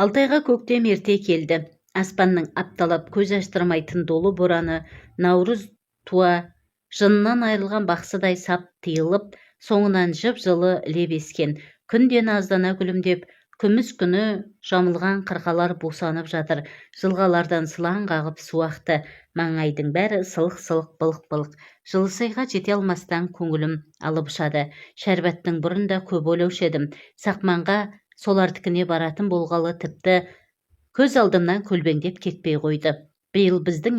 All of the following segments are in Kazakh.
Алтайға көктем ерте келді. Аспанның апталап көз аштырмайтын долы бораны, наурыз туа, жынынан айырылған бақсыдай сап тиылып, соңынан жып-жылы леп ескен. Күнден аздана күлімдеп, күміс күні жамылған қырқалар бусанып жатыр. Жылғалардан сылаң қағып су ақты. Маңайдың бәрі сылық-сылық, былық-былық. Жылысайға жете алмастан көңілім алып ұшады. Шәрбәттің бұрында көп ойлаушы едім. Сақманға солардікіне баратын болғалы тіпті көз алдымнан көлбеңдеп кетпей қойды. Биыл біздің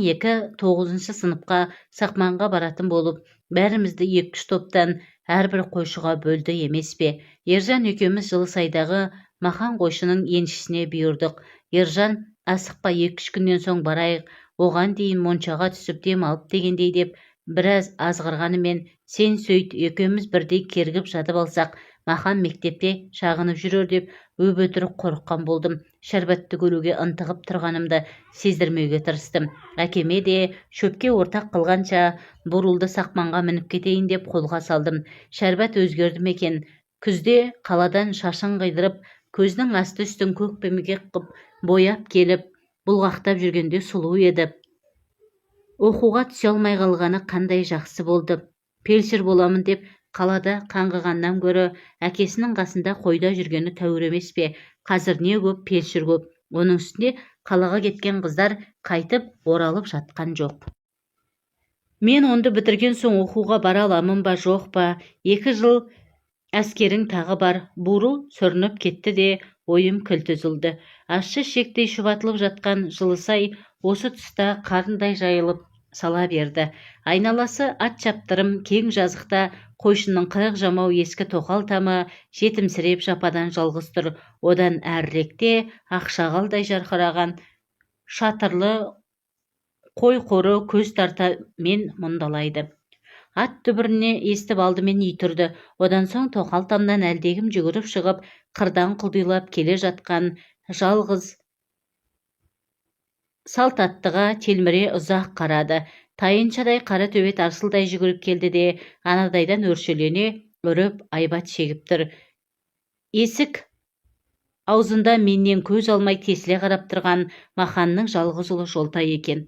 9-шы сыныпқа Сақманға баратын болып, бәрімізді 2-3 топтан әрбір қойшыға бөлді емес пе? Ержан екеуміз Жылысайдағы Махан қойшының еншісіне бұйырдық. Ержан, асықпа 2-3 күннен соң барайық, оған дейін моншаға түсіп дем алып дегендей деп біраз азғырғанымен, сен сөйт, екеуміз бірдей кергіп жатып алсақ, Махан мектепте шағынып жүрер деп өп-өтірік қорыққан болдым. Шәрбәтті көруге ынтығып тұрғанымды сездірмеуге тырыстым. Әкеме де шөпке ортақ қылғанша бурылды Сақманға мініп кетейін деп қолға салдым. Шәрбәт өзгерді ме екен? Күзде қаладан шашын қидырып, көздің асты үстін көкпемге қып бояп келіп, бұлғақтап жүргенде сұлу еді. Оқуға түсе алмай қалғаны қандай жақсы болды. Фельдшер боламын деп қалада қаңғығаннан гөрі әкесінің қасында қойда жүргені тәуір емес пе? Қазір не көп, фельдшер көп. Оның үстінде қалаға кеткен қыздар қайтып оралып жатқан жоқ. Мен онды бітірген соң оқуға бара аламын ба, жоқ па? 2 жыл әскерің тағы бар. Бурыл сүрініп кетті де ойым кілт үзілді. Ащы шектей шұбатылып жатқан Жылысай осы тұста қарындай жайылып сала берді. Айналасы ат шаптырым кең жазықта қойшының қырық жамау ескі тоқал тамы жетімсіреп жападан жалғыз тұр. Одан әріректе ақшағалдай жарқыраған шатырлы қой қоры көз тарта мен мұндалайды. Ат дүбіріне естіп алдымен үй тұрды. Одан соң тоқал тамнан әлдегім жүгіріп шығып, қырдан құлдилап келе жатқан жалғыз салт аттыға телміре ұзақ қарады. Тайыншадай қара төбет арсылдай жүгіріп келді де, анадайдан өршелене үріп айбат шегіп тұр. Есік аузында менен көз алмай тесіле қарап тұрған Маханның жалғыз ұлы Жолтай екен.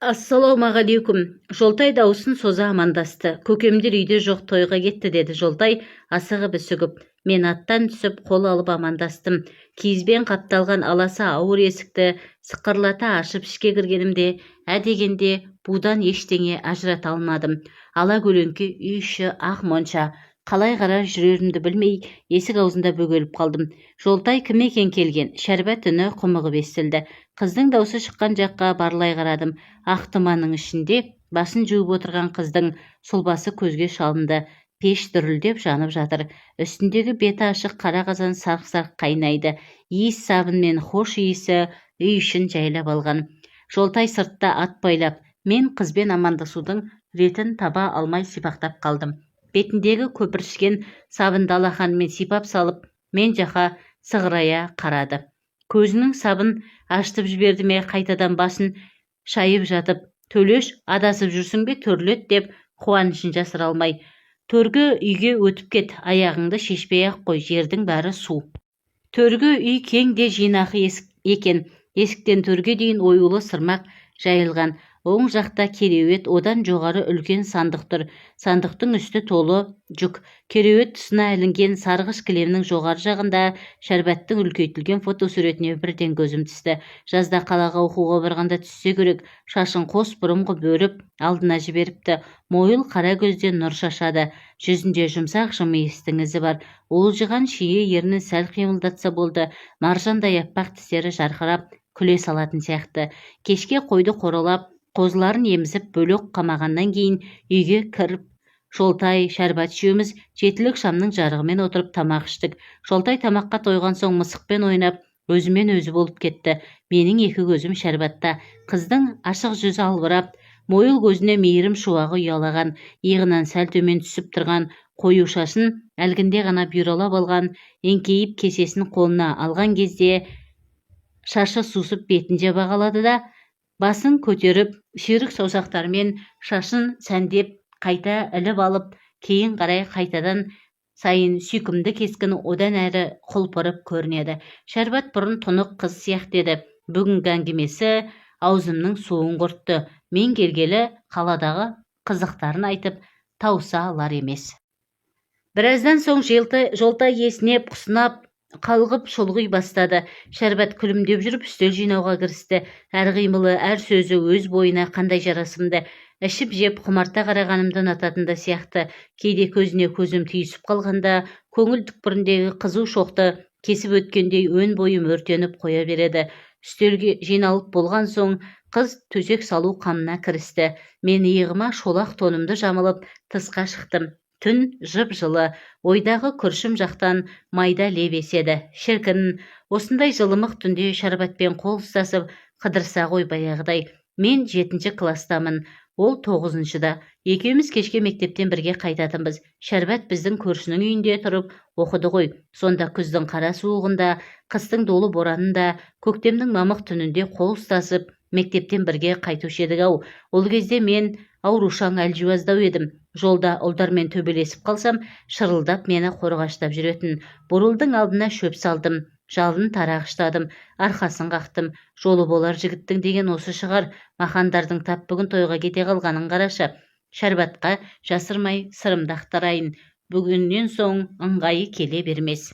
Ассалаумағалейкум. Жолтай даусын соза амандасты. Көкемдер үйде жоқ, тойға кетті, деді Жолтай асығып үсігіп. Мен аттан түсіп қол алып амандастым. Киізбен қапталған аласа ауыр есікті сықырлата ашып ішке кіргенімде, дегенде будан ештеңе ажырата алмадым. Ала көлеңке үй іші ақ монша. Қалай қарар жүрерімді білмей, есік аузында бөгеліп қалдым. Жолтай кім екен келген? Шәрбәт үні құмығып естілді. Қыздың даусы шыққан жаққа барлай қарадым. Ақ тұманның ішінде басын жуып отырған қыздың сұлбасы көзге шалынды. Пеш дүрілдеп жанып жатыр. Үстіндегі беті ашық қара қазан сарқ-сарқ қайнайды. Иіс сабын мен хош иісі үй ішін жайлап алған. Жолтай сыртта ат байлап, мен қызбен амандасудың ретін таба алмай сипақтап қалдым. Бетіндегі көпіршіген сабынды алақанымен сипап салып, мен жақа сығырая қарады. Көзінің сабын аштып жіберді ме, қайтадан басын шайып жатып, төлеш адасып жүрсің бе, төрлет деп қуанышын жасыра алмай. Төргі үйге өтіп кет, аяғыңды шешпей ақ қой, жердің бәрі су. Төргі үй кең де жинақы екен. Есіктен төрге дейін оюлы сырмақ жайылған. Оң жақта кереует, одан жоғары үлкен сандық тұр. Сандықтың үсті толы жүк. Кереует тұсына ілінген сарғыш кілемнің жоғары жағында Шәрбәттің үлкейтілген фотосуретіне бірден көзім түсті. Жазда қалаға оқуға барғанда түссе керек, шашын қос бұрымғы бөріп алдына жіберіпті. Мойыл қара көзден нұр шашады. Жүзінде жұмсақ жымиыстың ізі бар. Уылжыған шие ернін сәл қимылдатса болды. Маржандай аппақ тістері жарқырап күле салатын сияқты. Кешке қойды қоралап, қозыларын емізіп бөлек қамағаннан кейін үйге кіріп, Жолтай, Шәрбат үшеуміз жетілік шамның жарығымен отырып тамақ іштік. Жолтай тамаққа тойған соң мысықпен ойнап, өзімен өзі болып кетті. Менің екі көзім Шәрбатта. Қыздың ашық жүзі албырап, мойыл көзіне мейірім шуағы ұялаған, иығынан сәл төмен түсіп тұрған қою шашын әлгінде ғана бүйралап алған, еңкейіп кесесін қолына алған кезде шашы сусып бетін жаба қалады да, басын көтеріп, ширық саусақтарымен шашын сәндеп, қайта іліп алып, кейін қарай қайтадан сайын сүйкімді кескіні одан әрі құлпырып көрінеді. Шәрбат бұрын тұнық қыз сияқты еді. Бүгінгі әңгімесі аузымның суын құртты. Мен келгелі қаладағы қызықтарын айтып тауса алар емес. Біраздан соң жолта есінеп, құсынап, қалғып шолғый бастады. Шәрбат күлімдеп жүріп үстел жинауға кірісті. Әр қимылы, әр сөзі өз бойына қандай жарасымды. Ішіп жеп құмарта қарағанымды ұнататында сияқты. Кейде көзіне көзім түйісіп қалғанда, көңіл түкпіріндегі қызу шоқты кесіп өткендей өн бойым өртеніп қоя береді. Үстелге жиналып болған соң қыз төсек салу қамына кірісті. Мен иығыма шолақ тонымды жамылып тысқа шықтым. Түн жып-жылы, ойдағы күршім жақтан майда леп еседі. Шіркін, осындай жылымық түнде Шәрбатпен қол ұстасып қыдырса ғой баяғыдай. Мен 7-ші кластамын, ол 9-шыда. Екеуміз кешке мектептен бірге қайтатынбыз. Шәрбат біздің көршінің үйінде тұрып оқыды ғой. Сонда күздің қара суығында, қыстың долы боранында, көктемнің мамық түнінде қол ұстасып мектептен бірге қайтушы едік-ау. Ол кезде мен аурушаң әлжуаздау едім. Жолда ұлдармен төбелесіп қалсам, шырылдап мені қорғаштап жүретін. Бурылдың алдына шөп салдым, жалын тарағыштадым, арқасын қақтым. Жолы болар жігіттің деген осы шығар. Махандардың тап бүгін тойға кете қалғанын қарашы. Шәрбатқа жасырмай сырымды ақтарайын. Бүгіннен соң ыңғайы келе бермес.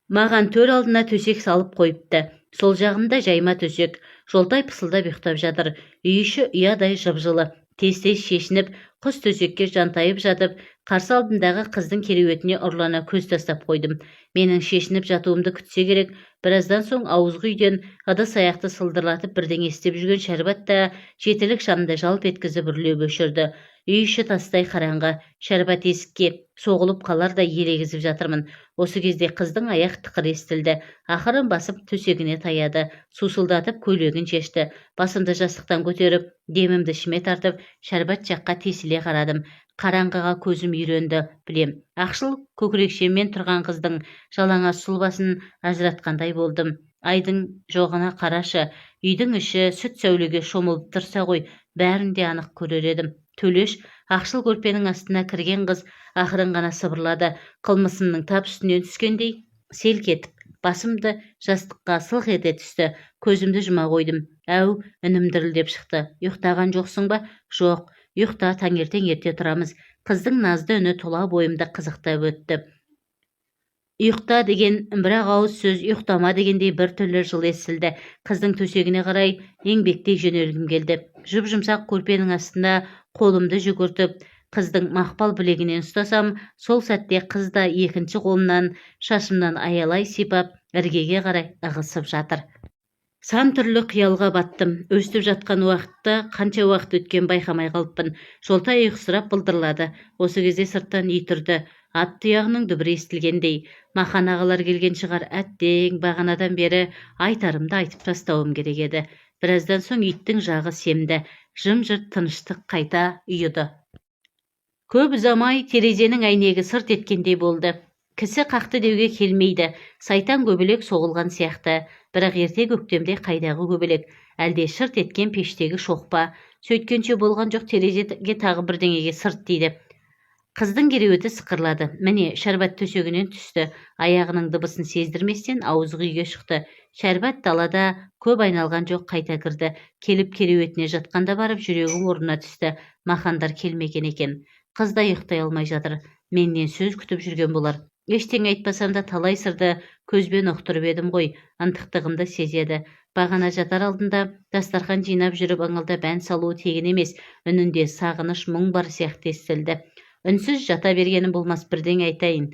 Маған төр алдына төсек салып қойыпты. Сол жағымда жайма төсек. Жолтай пысылдап ұйықтап жатыр. Үй іші ұядай жып-жылы. Тез-тез шешініп, құс төсекке жантайып жатып, қарсы алдындағы қыздың кереуетіне ұрлана көз тастап қойдым. Менің шешініп жатуымды күтсе керек. Біраздан соң ауызғы үйден ыдыс аяқты сылдырлатып бірдеңе істеп жүрген Шәрбат та жетілік шамды жалп еткізіп үрлеп өшірді. Үй іші тастай қараңғы. Шәрбат есікке соғылып қалардай елегізіп жатырмын. Осы кезде қыздың аяқ тықыр естілді. Ақырын басып төсегіне таяды. Сусылдатып көйлегін шешті. Басымды жастықтан көтеріп, демімді ішіме тартып, Шәрбат жаққа тесіле қарадым. Қараңғыға көзім үйренді, білем. Ақшыл көкірекшеммен тұрған қыздың жалаңаш сұлбасын ажыратқандай болдым. Айдың жоғына қарашы. Үйдің іші сүт сәулеге шомылып тұрса ғой, бәрін де анық көрер едім. Төлеш ақшыл көрпенің астына кірген қыз ақырын ғана сыбырлады. Қылмысымның тап үстінен түскендей селк етіп, басымды жастыққа сылқ ете түсті. Көзімді жұма қойдым. Әу, үнім дірілдеп шықты. Ұйықтаған жоқсың ба? Жоқ. Ұйықта, таңертең ерте тұрамыз. Қыздың назды үні тұла бойымда қызықтап өтті. Ұйықта деген бірақ ауыз сөз, ұйықтама дегендей бір түрлі жыл естілді. Қыздың төсегіне қарай еңбектей жөнелгім келді. Жұп-жұмсақ көрпенің астында қолымды жүгіртіп, қыздың мақпал білегінен ұстасам, сол сәтте қыз да екінші қолынан шашымнан аялай сипап, іргеге қарай ығысып жатыр. Сан түрлі қиялға баттым. Өстіп жатқан уақытта қанша уақыт өткен байқамай қалыппын. Жолтай ұйқысырап былдырлады. Осы кезде сырттан үй тұрды. Ат тұяғының дүбірі естілгендей. Махан ағалар келген шығар. Әттең, бағанадан бері айтарымды айтып тастауым керек еді. Біраздан соң иттің жағы семді. Жым-жырт тыныштық қайта үйыды. Көп ұзамай терезенің әйнегі сырт еткендей болды. Кісі қақты деуге келмейді. Сайтан көбелек соғылған сияқты. Бірақ ерте көктемде қайдағы көбелек? Әлде шырт еткен пештегі шоқпа? Сөйткенше болған жоқ, терезеге тағы бірдеңеге сырт дейді. Қыздың кереуеті сықырлады. Міне, Шәрбат төсегінен түсті. Аяғының дыбысын сездірместен ауызғы үйге шықты. Шәрбат далада көп айналған жоқ, қайта кірді. Келіп кереуетіне жатқанда барып жүрегім орнына түсті. Махандар келмеген екен. Қыз да ұйықтай алмай жатыр. Менен сөз күтіп жүрген болар. Ештеңе айтпасам да талай сырды көзбен ұқтырып едім ғой. Ынтықтығымды сезеді. Бағана жатар алдында дастархан жинап жүріп ыңылдап ән салуы тегін емес. Үнінде сағыныш, мұң бар сияқты естілді. Үнсіз жата бергенім болмас, бірдеңе айтайын.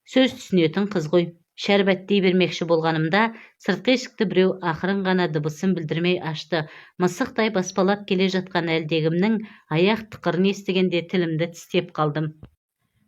Сөз түсінетін қыз ғой. Шәрбат дей бермекші болғанымда сыртқы есікті біреу ақырын ғана дыбысын білдірмей ашты. Мысықтай баспалап келе жатқан әлдегімнің аяқ тықырын естігенде тілімді тістеп қалдым.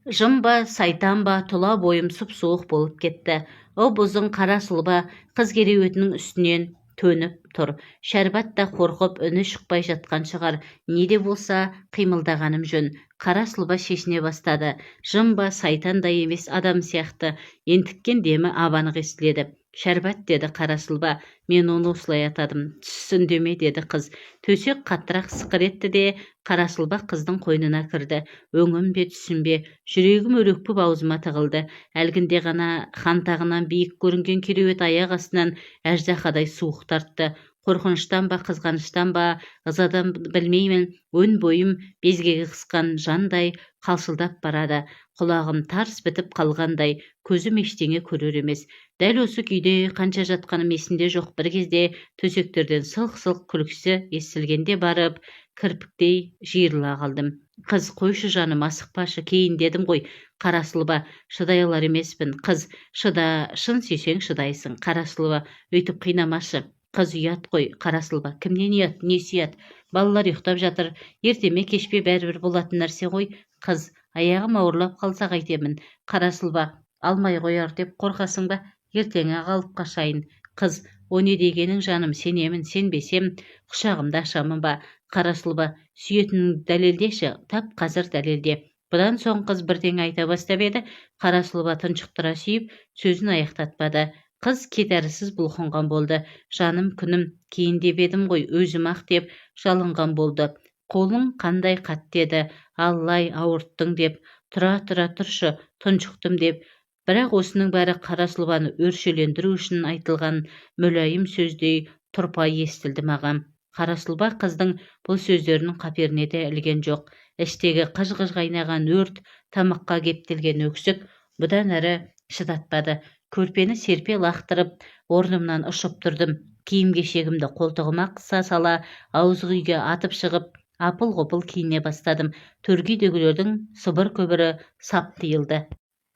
Жым ба, сайтан ба, тұла бойым сұп-суық болып кетті. Ұп-ұзын қара сұлба қыз кереуетінің үстінен төніп тұр. Шәрбат та қорқып үні шықпай жатқан шығар. Не де болса қимылдағаным жөн. Қара сұлба шешіне бастады. Жым ба, сайтан да емес, адам сияқты. Ентіккен демі абанық естіледі. Шәрбат, деді Қарасылба. Мен оны осылай атадым. Түсіндеме, деді қыз. Төсек қаттырақ сықыр етті де Қарасылба қыздың қойнына кірді. Өңім бе, түсім бе, жүрегім өрекпіп аузыма тығылды. Әлгінде ғана хантағынан биік көрінген кереует аяқ астынан әждақадай суық тартты. Қорқыныштан ба, қызғаныштан ба, ызадан білмеймін, өн бойым безгегі қысқан жандай қалшылдап барады. Құлағым тарс бітіп қалғандай, көзім ештеңе көрер емес. Дәл осы күйде қанша жатқаным есімде жоқ. Бір кезде төсектерден сылқ-сылқ күлкісі естілгенде барып, кірпіктей жиырыла қалдым. Қыз, қойшы жаным, асықпашы, кейін дедім ғой. Қарасылба, шыдай алар емеспін. Қыз, шыда, шын сүйсең шыдайсың. Қарасылба, өйтіп қинамашы. Қыз, ұят қой. Қарасылба, кімнен ұят, несі ұят? Балалар ұйықтап жатыр, ертеме кешпе бәрібір болатын нәрсе ғой. Қыз, аяғым ауырлап қалса қайтемін? Қарасылба, алмай қояр деп қорқасың ба? Ертең-ақ алып қашайын. Қыз, о не дегенің жаным, сенемін, сенбесем құшағымда ашамын ба? Қарасылба, сүйетініңді дәлелдеші, тап қазір дәлелде. Бұдан соң қыз бірдеңе айта бастап еді. Қарасылба тұншықтыра сүйіп, сөзін аяқтатпады. Қыз кетәрісіз бұлқынған болды. Жаным, күнім, кейін деп едім ғой, өзім-ақ деп жалынған болды. Қолың қандай қатты еді, аллай, ауырттың деп. Тұра тұршы, тұншықтым деп. Бірақ осының бәрі Қарасылбаны өршелендіру үшін айтылған мүлайым сөздей тұрпай естілді маған. Қарасылба қыздың бұл сөздерінің қаперіне де ілген жоқ. Іштегі қыж-қыж қайнаған өрт, тамаққа кептелген өксік бұдан әрі шыдатпады. Көрпені серпе лақтырып, орнымнан ұшып тұрдым. Киім-кешегімді қолтығыма қыса сала, ауызғы үйге атып шығып, апыл-ғұпыл киіне бастадым. Төргейдегілердің сыбыр-көбірі сап тиылды.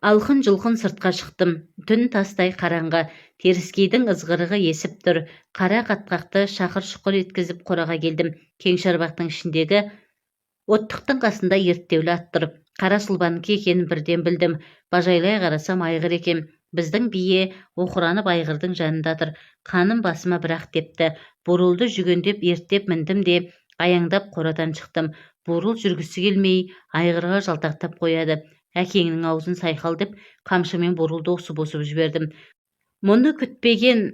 Алқын-жұлқын сыртқа шықтым. Түн тастай қараңғы, теріскейдің ызғырығы есіп тұр. Қара қатқақты шақыр-шұқыр еткізіп қораға келдім. Кең шарбақтың ішіндегі оттықтың қасында ерттеулі ат тұрып, Қарасылбанікі екенін бірден білдім. Бажайлай қарасам айғыр екен. Біздің бие оқыранып айғырдың жанындадыр. Қаным басыма бірақ тепті. Бурылды жүгендеп ерттеп міндім де аяңдап қорадан шықтым. Бурыл жүргісі келмей айғырға жалтақтап қояды. Әкеңнің аузын сайқал деп қамшымен бурылды осып-осып жібердім. Мұны күтпеген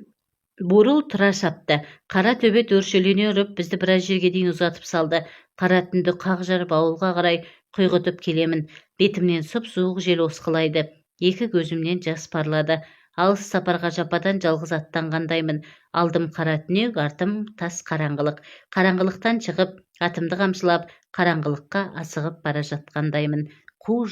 бурыл тұра шапты. Қара төбет өршелене ұрып, бізді біраз жерге дейін ұзатып салды. Қара түнді қақ жарып ауылға қарай құйғытып келемін. Бетімнен сұп-суық жел осқылайды. Екі көзімнен жас парлады. Алыс сапарға жападан жалғыз аттанғандаймын. Алдым қара түнек, артым тас қараңғылық. Қараңғылықтан шығып, атымды қамшылап, қараңғылыққа асығып бара жатқандаймын. Қу